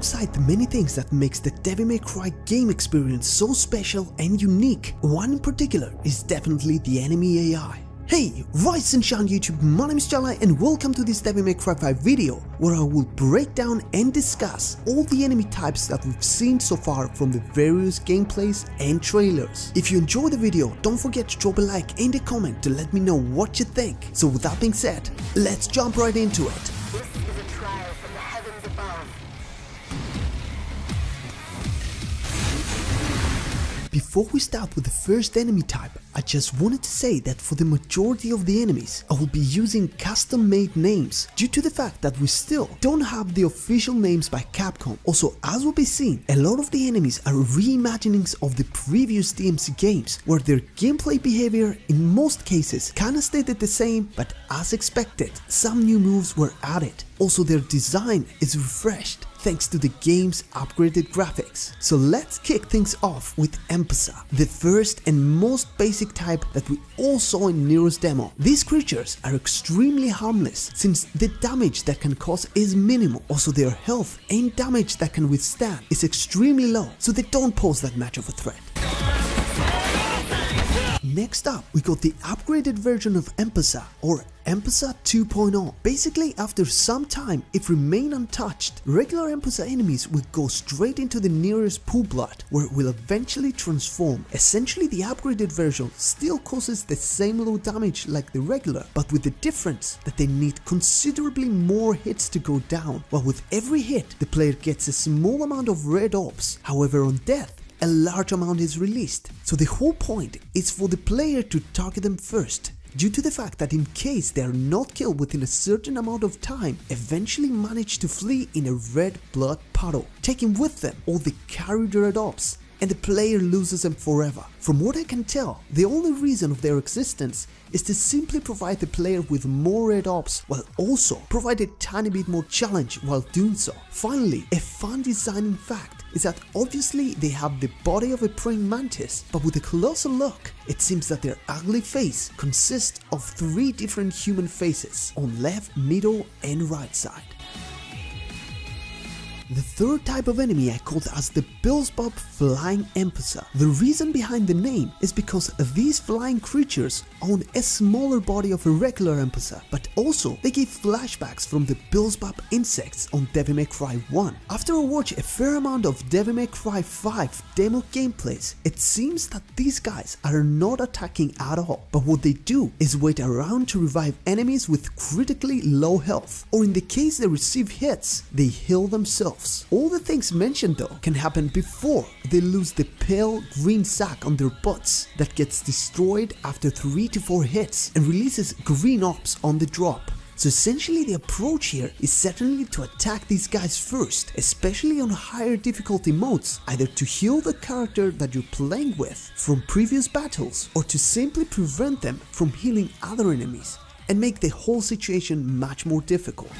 Alongside the many things that makes the Devil May Cry game experience so special and unique, one in particular is definitely the enemy AI. Hey, rise and shine YouTube, my name is Tsele and welcome to this Devil May Cry 5 video where I will break down and discuss all the enemy types that we've seen so far from the various gameplays and trailers. If you enjoyed the video, don't forget to drop a like and a comment to let me know what you think. So with that being said, let's jump right into it. This is a trial from the heavens above. Before we start with the first enemy type, I just wanted to say that for the majority of the enemies, I will be using custom-made names due to the fact that we still don't have the official names by Capcom. Also, as will be seen, a lot of the enemies are reimaginings of the previous DMC games, where their gameplay behavior in most cases kinda stayed the same, but as expected, some new moves were added. Also, their design is refreshed thanks to the game's upgraded graphics. So let's kick things off with Mpesa, the first and most basic type that we all saw in Nero's demo. These creatures are extremely harmless since the damage that can cause is minimal. Also, their health and damage that can withstand is extremely low, so they don't pose that much of a threat. Next up, we got the upgraded version of Mpesa, or Mpesa 2.0. Basically, after some time, if remain untouched, regular Mpesa enemies will go straight into the nearest pool blood, where it will eventually transform. Essentially, the upgraded version still causes the same low damage like the regular, but with the difference that they need considerably more hits to go down, while with every hit, the player gets a small amount of red orbs. However, on death, a large amount is released. So the whole point is for the player to target them first, due to the fact that in case they are not killed within a certain amount of time, eventually manage to flee in a red blood puddle, taking with them all the carried red orbs, and the player loses them forever. From what I can tell, the only reason of their existence is to simply provide the player with more red orbs, while also provide a tiny bit more challenge while doing so. Finally, a fun designing fact is that obviously they have the body of a praying mantis, but with a closer look, it seems that their ugly face consists of 3 different human faces on left, middle and right side. The third type of enemy I called as the Beelzebub Flying Mpesa. The reason behind the name is because these flying creatures own a smaller body of a regular Mpesa, but also they give flashbacks from the Beelzebub insects on Devil May Cry 1. After I watched a fair amount of Devil May Cry 5 demo gameplays, it seems that these guys are not attacking at all, but what they do is wait around to revive enemies with critically low health, or in the case they receive hits, they heal themselves. All the things mentioned though can happen before they lose the pale green sack on their butts that gets destroyed after 3 to 4 hits and releases green orbs on the drop. So essentially the approach here is certainly to attack these guys first, especially on higher difficulty modes, either to heal the character that you're playing with from previous battles or to simply prevent them from healing other enemies and make the whole situation much more difficult.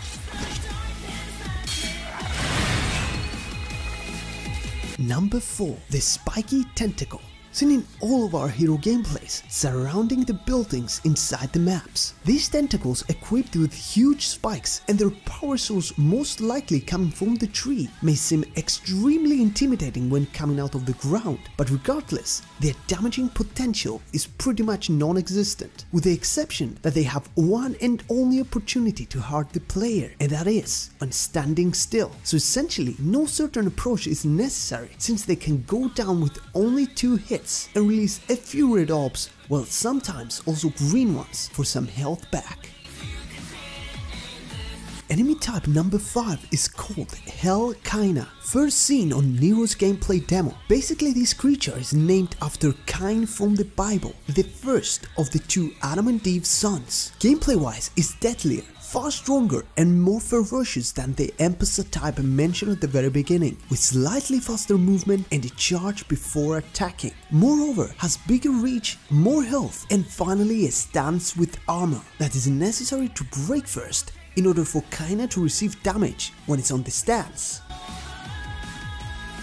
Number 4. The Spiky Tentacle. Seen in all of our hero gameplays, surrounding the buildings inside the maps. These tentacles equipped with huge spikes and their power source most likely coming from the tree may seem extremely intimidating when coming out of the ground, but regardless, their damaging potential is pretty much non-existent, with the exception that they have one and only opportunity to hurt the player, and that is when standing still. So essentially, no certain approach is necessary since they can go down with only 2 hits and release a few red orbs, while sometimes also green ones for some health back. Enemy type number 5 is called keine, first seen on Nero's gameplay demo. Basically, this creature is named after Cain from the Bible, the first of the 2 Adam and Eve sons. Gameplay wise is deadlier, far stronger and more ferocious than the Mpesa type mentioned at the very beginning, with slightly faster movement and a charge before attacking. Moreover, has bigger reach, more health and finally a stance with armor that is necessary to break first in order for keine to receive damage when it's on the stance.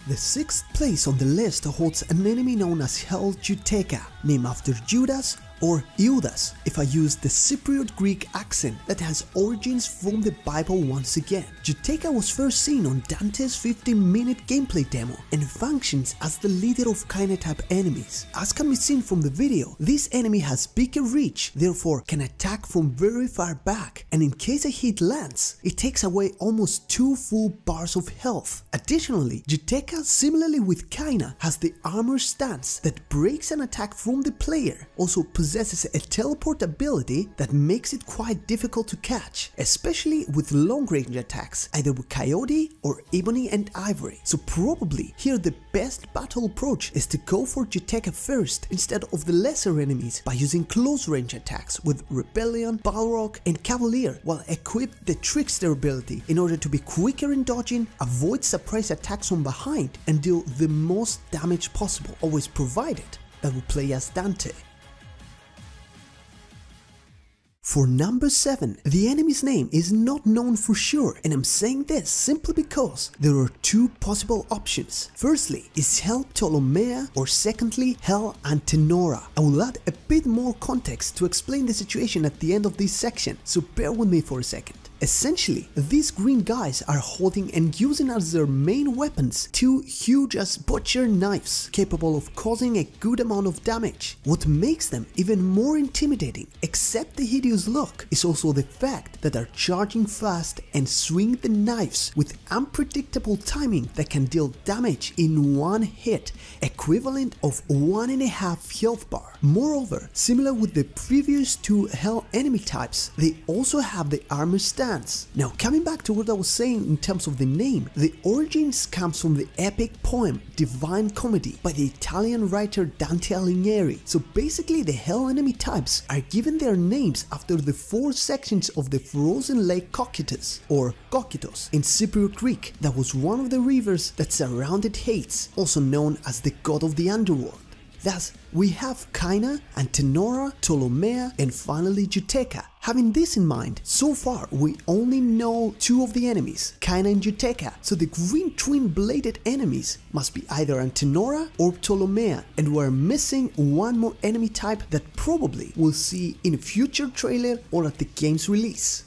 The 6th place on the list holds an enemy known as Hell Juteca, named after Judas or Iudas if I use the Cypriot Greek accent that has origins from the Bible once again. Juteka was first seen on Dante's 15-minute gameplay demo and functions as the leader of keine type enemies. As can be seen from the video, this enemy has bigger reach, therefore can attack from very far back, and in case a hit lands, it takes away almost 2 full bars of health. Additionally, Juteka, similarly with keine, has the armor stance that breaks an attack from the player, also possesses a teleport ability that makes it quite difficult to catch, especially with long range attacks, either with Coyote or Ebony and Ivory. So probably here the best battle approach is to go for Juteka first instead of the lesser enemies by using close range attacks with Rebellion, Balrog and Cavalier, while equip the Trickster ability in order to be quicker in dodging, avoid surprise attacks from behind and deal the most damage possible, always provided that we play as Dante. For number 7, the enemy's name is not known for sure, and I'm saying this simply because there are 2 possible options. Firstly is Hell Ptolomea, or secondly Hell Antenora. I will add a bit more context to explain the situation at the end of this section, so bear with me for a second. Essentially, these green guys are holding and using as their main weapons 2 huge as butcher knives, capable of causing a good amount of damage. What makes them even more intimidating, except the hideous look, is also the fact that they're charging fast and swing the knives with unpredictable timing that can deal damage in 1 hit, equivalent of 1.5 health bar. Moreover, similar with the previous 2 Hell enemy types, they also have the armor stance. Now, coming back to what I was saying in terms of the name, the origins comes from the epic poem Divine Comedy by the Italian writer Dante Alighieri. So basically the Hell enemy types are given their names after the 4 sections of the frozen lake Cocytus, or Kokitos in Cypriot Greek, that was one of the rivers that surrounded Hades, also known as the god of the underworld. Thus, we have keine, Antenora, Ptolomea and finally Juteka. Having this in mind, so far we only know 2 of the enemies, keine and Juteka, so the green twin-bladed enemies must be either Antenora or Ptolomea, and we're missing 1 more enemy type that probably we'll see in a future trailer or at the game's release.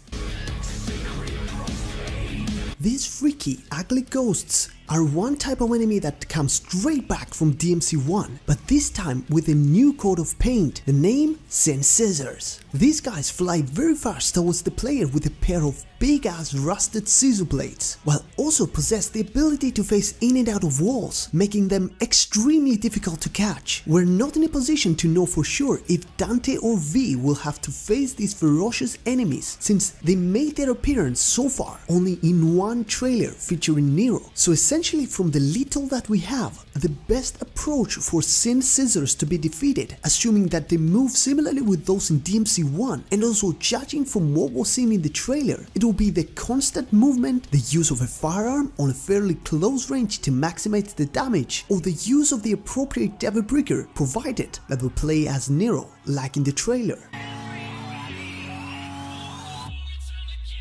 These freaky, ugly ghosts are one type of enemy that comes straight back from DMC 1, but this time with a new coat of paint, the name Sin Scissors. These guys fly very fast towards the player with a pair of big ass rusted scissor blades, while also possess the ability to face in and out of walls, making them extremely difficult to catch. We're not in a position to know for sure if Dante or V will have to face these ferocious enemies, since they made their appearance so far only in 1 trailer featuring Nero. So essentially, from the little that we have, the best approach for Sin Scissors to be defeated, assuming that they move similarly with those in DMC 1, and also judging from what was seen in the trailer, it will be the constant movement, the use of a firearm on a fairly close range to maximize the damage, or the use of the appropriate Devil Breaker, provided that we play as Nero, like in the trailer.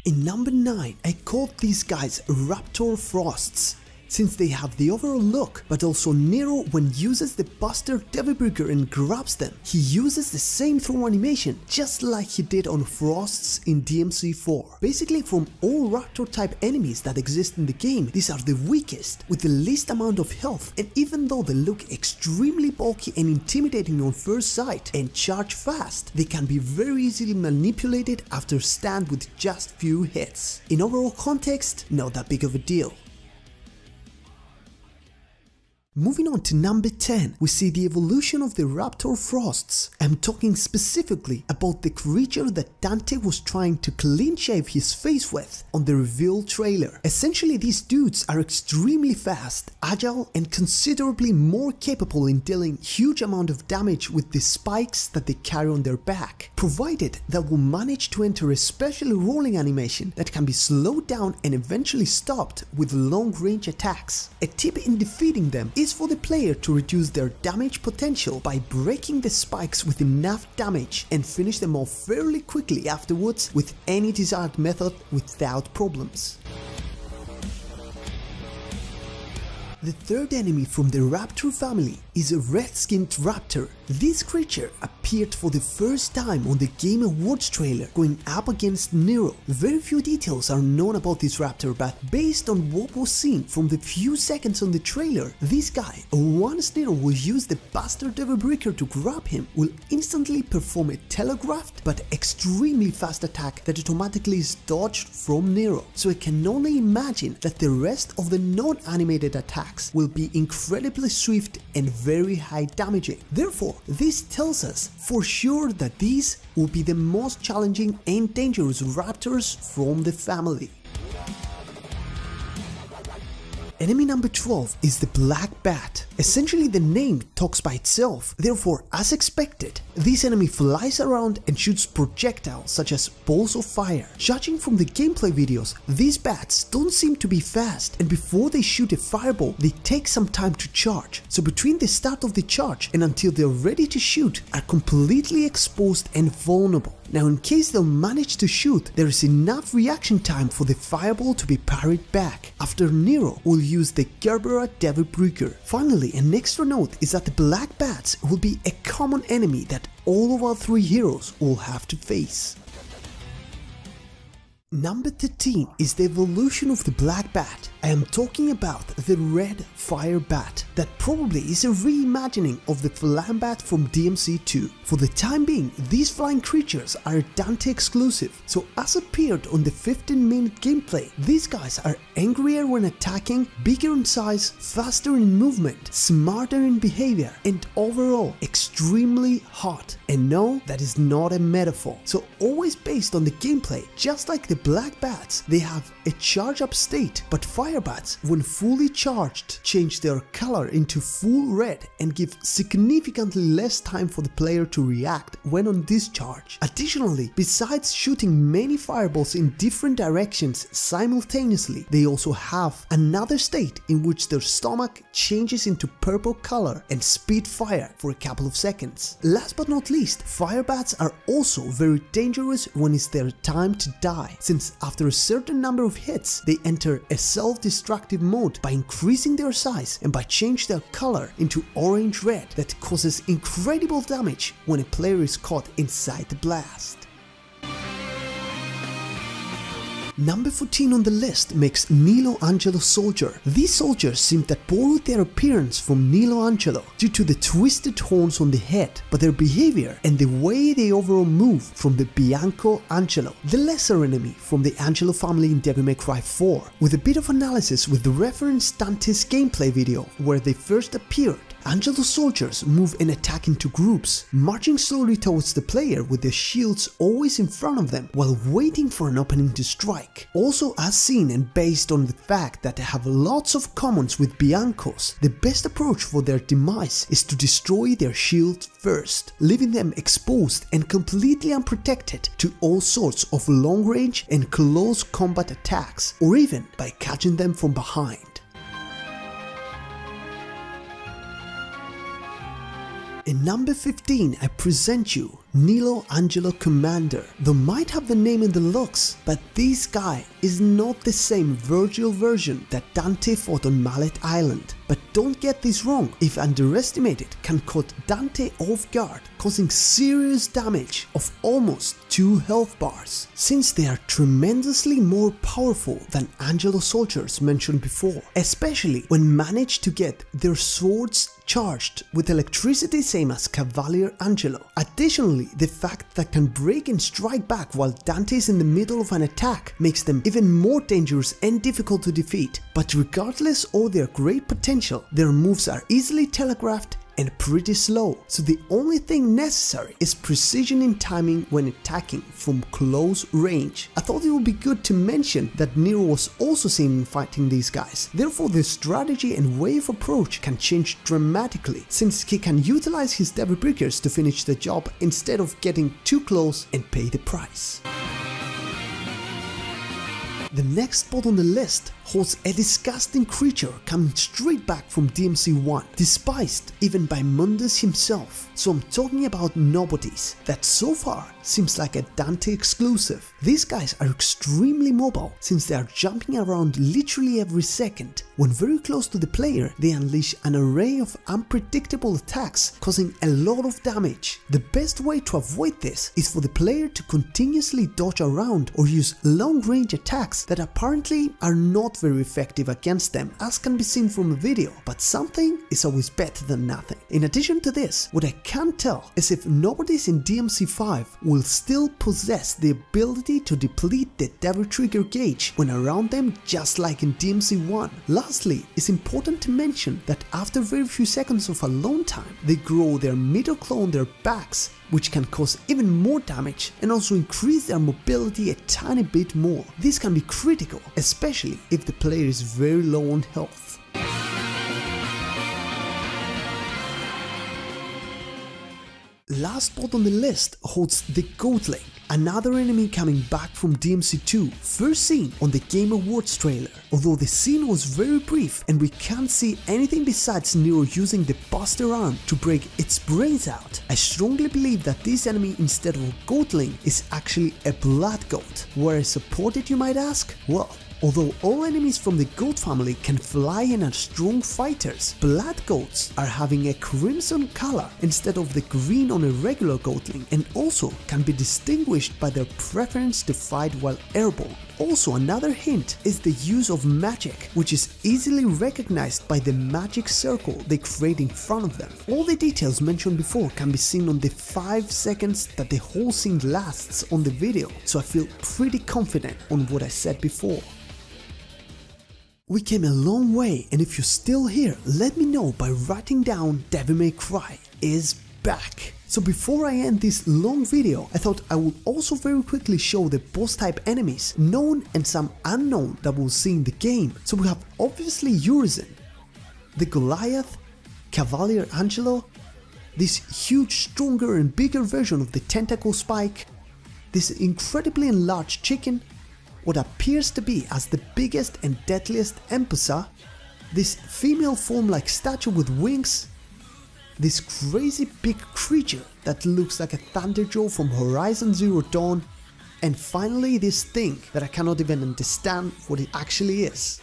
In number 9, I called these guys Raptor Frosts, since they have the overall look, but also Nero, when uses the Buster Devilbreaker and grabs them, he uses the same throw animation just like he did on Frosts in DMC 4. Basically, from all Raptor type enemies that exist in the game, these are the weakest, with the least amount of health, and even though they look extremely bulky and intimidating on first sight and charge fast, they can be very easily manipulated after stand with just few hits. In overall context, not that big of a deal. Moving on to number 10, we see the evolution of the Raptor Frosts. I'm talking specifically about the creature that Dante was trying to clean shave his face with on the reveal trailer. Essentially, these dudes are extremely fast, agile and considerably more capable in dealing huge amount of damage with the spikes that they carry on their back, provided that will manage to enter a special rolling animation that can be slowed down and eventually stopped with long range attacks. A tip in defeating them is for the player to reduce their damage potential by breaking the spikes with enough damage and finish them off fairly quickly afterwards with any desired method without problems. The third enemy from the Raptor family is a Redskin Raptor. This creature appeared for the first time on the Game Awards trailer, going up against Nero. Very few details are known about this raptor, but based on what was seen from the few seconds on the trailer, this guy, once Nero will use the Bastard Devil Breaker to grab him, will instantly perform a telegraphed but extremely fast attack that automatically is dodged from Nero. So I can only imagine that the rest of the non-animated attacks will be incredibly swift and very high damaging. Therefore, this tells us for sure that these will be the most challenging and dangerous raptors from the family. Enemy number 12 is the Black Bat. Essentially the name talks by itself, therefore as expected, this enemy flies around and shoots projectiles such as balls of fire. Judging from the gameplay videos, these bats don't seem to be fast, and before they shoot a fireball they take some time to charge, so between the start of the charge and until they're ready to shoot are completely exposed and vulnerable. Now in case they'll manage to shoot, there is enough reaction time for the fireball to be parried back. After Nero will use the Gerbera Devil Breaker. Finally, an extra note is that the Black Bats will be a common enemy that all of our three heroes will have to face. Number 13 is the evolution of the Black Bat. I am talking about the Red Fire Bat that probably is a reimagining of the Flam Bat from DMC 2. For the time being, these flying creatures are Dante exclusive, so as appeared on the 15-minute gameplay, these guys are angrier when attacking, bigger in size, faster in movement, smarter in behavior, and overall extremely hot. And no, that is not a metaphor. So always based on the gameplay, just like the Black Bats, they have a charge up state, but Fire Bats, when fully charged, change their color into full red and give significantly less time for the player to react when on discharge. Additionally, besides shooting many fireballs in different directions simultaneously, they also have another state in which their stomach changes into purple color and spit fire for a couple of seconds. Last but not least, Fire Bats are also very dangerous when it's their time to die, since after a certain number of hits, they enter a self-destructive mode by increasing their size and by changing their color into orange-red that causes incredible damage when a player is caught inside the blast. Number 14 on the list makes Nilo Angelo Soldier. These soldiers seem that borrowed their appearance from Nilo Angelo due to the twisted horns on the head, but their behavior and the way they overall move from the Bianco Angelo, the lesser enemy from the Angelo family in Devil May Cry 4, with a bit of analysis with the reference Dante's gameplay video where they first appeared. Angelo soldiers move and attack into groups, marching slowly towards the player with their shields always in front of them while waiting for an opening to strike. Also, as seen and based on the fact that they have lots of commons with Biancos, the best approach for their demise is to destroy their shield first, leaving them exposed and completely unprotected to all sorts of long range and close combat attacks, or even by catching them from behind. In number 15, I present you Nilo Angelo Commander. Though might have the name in the looks, but this guy is not the same Virgil version that Dante fought on Mallet Island. But don't get this wrong, if underestimated, can caught Dante off guard, causing serious damage of almost 2 health bars, since they are tremendously more powerful than Angelo soldiers mentioned before, especially when managed to get their swords charged with electricity same as Cavalier Angelo. Additionally, the fact that can break and strike back while Dante is in the middle of an attack makes them even more dangerous and difficult to defeat. But regardless of their great potential, their moves are easily telegraphed and pretty slow, so the only thing necessary is precision in timing when attacking from close range. I thought it would be good to mention that Nero was also seen in fighting these guys, therefore the strategy and way of approach can change dramatically, since he can utilize his Devil Breakers to finish the job instead of getting too close and pay the price. The next spot on the list holds a disgusting creature coming straight back from DMC 1, despised even by Mundus himself. So I'm talking about nobodies that so far seems like a Dante exclusive. These guys are extremely mobile since they are jumping around literally every second. When very close to the player, they unleash an array of unpredictable attacks, causing a lot of damage. The best way to avoid this is for the player to continuously dodge around or use long-range attacks that apparently are not very effective against them, as can be seen from a video, but something is always better than nothing. In addition to this, what I can't tell is if nobodies in DMC 5 will still possess the ability to deplete the Devil Trigger gauge when around them, just like in DMC 1. Lastly, it's important to mention that after very few seconds of alone time, they grow their middle claw on their backs, which can cause even more damage and also increase their mobility a tiny bit more. This can be critical, especially if the player is very low on health. Last spot on the list holds the Goatling, another enemy coming back from DMC 2, first seen on the Game Awards trailer. Although the scene was very brief and we can't see anything besides Nero using the Buster Arm to break its brains out, I strongly believe that this enemy instead of a Goatling is actually a Blood Goat. Where I support it, you might ask? Well, although all enemies from the goat family can fly and are strong fighters, blood goats are having a crimson color instead of the green on a regular goatling, and also can be distinguished by their preference to fight while airborne. Also, another hint is the use of magic, which is easily recognized by the magic circle they create in front of them. All the details mentioned before can be seen on the 5 seconds that the whole scene lasts on the video, so I feel pretty confident on what I said before. We came a long way, and if you're still here, let me know by writing down Devil May Cry is back. So before I end this long video, I thought I would also very quickly show the boss type enemies, known and some unknown, that we'll see in the game. So we have obviously Urizen, the Goliath, Cavalier Angelo, this huge, stronger and bigger version of the tentacle Spike, this incredibly enlarged chicken, what appears to be as the biggest and deadliest Mpesa, this female form-like statue with wings, this crazy big creature that looks like a Thunderjaw from Horizon Zero Dawn, and finally this thing that I cannot even understand what it actually is.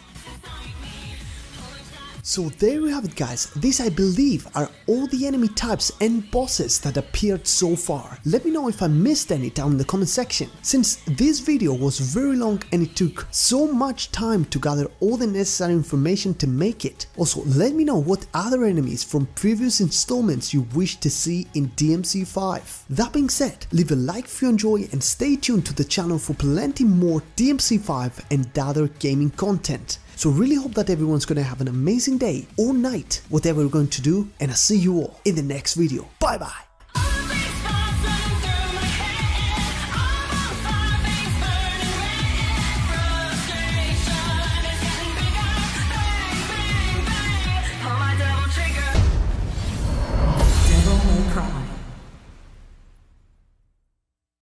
So there you have it, guys. These, I believe, are all the enemy types and bosses that appeared so far. Let me know if I missed any down in the comment section, since this video was very long and it took so much time to gather all the necessary information to make it. Also, let me know what other enemies from previous installments you wish to see in DMC 5. That being said, leave a like if you enjoy and stay tuned to the channel for plenty more DMC 5 and other gaming content. So really hope that everyone's gonna have an amazing day or night, whatever you're going to do, and I'll see you all in the next video. Bye bye!